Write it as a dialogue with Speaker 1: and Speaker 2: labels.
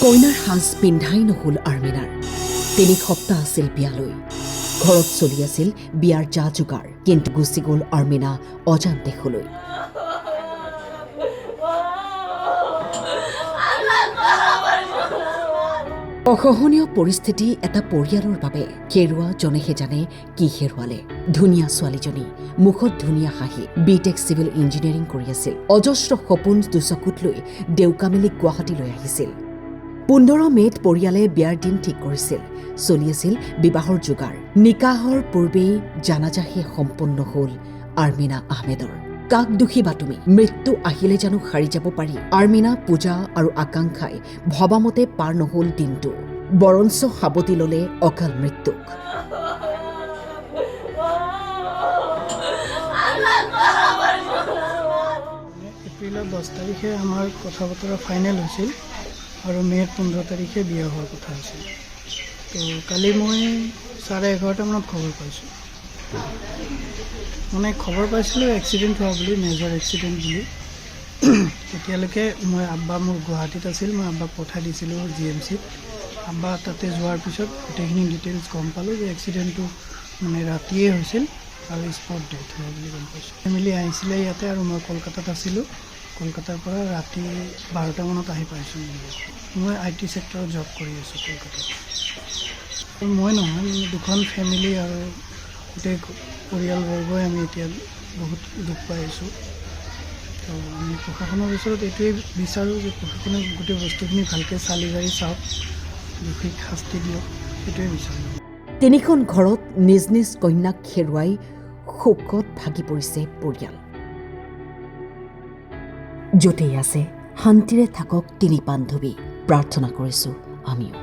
Speaker 1: কইনাৰ সাজ পিন্ধাই নহল আৰ্মিনাৰ 3 সপ্তাহ আছিল বিয়ালৈ ঘৰত চলি আছিল বিয়াৰ যা যোগাৰ কিন্তু গুচি গ'ল আৰ্মিনা অজান দেশলৈ অসহনীয় পৰিস্থিতি এটা পৰিয়ালৰ বাবে হেৰুৱা জনেহে জানে কি হেৰুৱালে ধুনীয়া ছোৱালীজনী মুখত ধুনীয়া হাঁহি বিটেক চিভিল ইঞ্জিনিয়াৰিং কৰি আছিল অজস্ৰ সপোন দুচকুত লৈ দেউকামেলি গুৱাহাটীলৈ আহিছিল 15 মেত পৰিয়ালে বিয়াৰ দিন ঠিক কৰিছিল চলি আছিল বিবাহৰ যোগাৰ নিকাহৰ পূৰ্বেই জানাজাহে সম্পন্ন হ'ল আৰ্মিনা আহমেদৰ কাক দুখিবা তুমি মৃত্যু আহিলে জানো হাৰি যাব পাৰি আৰ্মিনা পূজা আৰু আকাংক্ষাই ভবামতে পাৰ নহল দিনটো বৰঞ্চ সাবতি ললে অকাল মৃত্যুক
Speaker 2: এপ্ৰিলৰ 10 তাৰিখে আমাৰ কথা বতৰা ফাইনেল হৈছিল আৰু মে'ৰ 15 তাৰিখে বিয়া হোৱাৰ কথা আছিল তো কালি মই 11:30 মানত খবৰ পাইছোঁ মানে খবৰ পাইছিলোঁ এক্সিডেণ্ট হোৱা বুলি মেজৰ এক্সিডেণ্ট বুলি তেতিয়ালৈকে মই আব্বা মোৰ গুৱাহাটীত আছিল মই আব্বাক পঠাই দিছিলোঁ GMCত আব্বা তাতে যোৱাৰ পিছত গোটেইখিনি ডিটেইলছ গম পালোঁ যে এক্সিডেণ্টটো মানে ৰাতিয়ে হৈছিল আৰু স্পট ডেথ হোৱা বুলি গম পাইছোঁ ফেমিলি আহিছিলে ইয়াতে আৰু মই কলকাতাত আছিলোঁ কলকাতাৰ পৰা ৰাতি 12টা মানত আহি পাইছোঁ মই IT চেক্টৰত জব কৰি আছোঁ কলকাতাত মই নহয় দুখন ফেমিলি আৰু গোটেই পৰিয়ালবৰ্গই আমি এতিয়া বহুত দুখ পাই আছোঁ তো আমি প্ৰশাসনৰ ওচৰত এইটোৱেই বিচাৰোঁ যে প্ৰশাসনে গোটেই বস্তুখিনি ভালকৈ চালি জাৰি চাওক দোষীক শাস্তি দিয়ক সেইটোৱে বিচাৰোঁ
Speaker 1: 3খন ঘৰত নিজ নিজ কন্যাক হেৰুৱাই শোকত ভাগি পৰিছে পৰিয়াল য'তেই আছে শান্তিৰে থাকক তিনি বান্ধৱী প্ৰাৰ্থনা কৰিছোঁ আমিও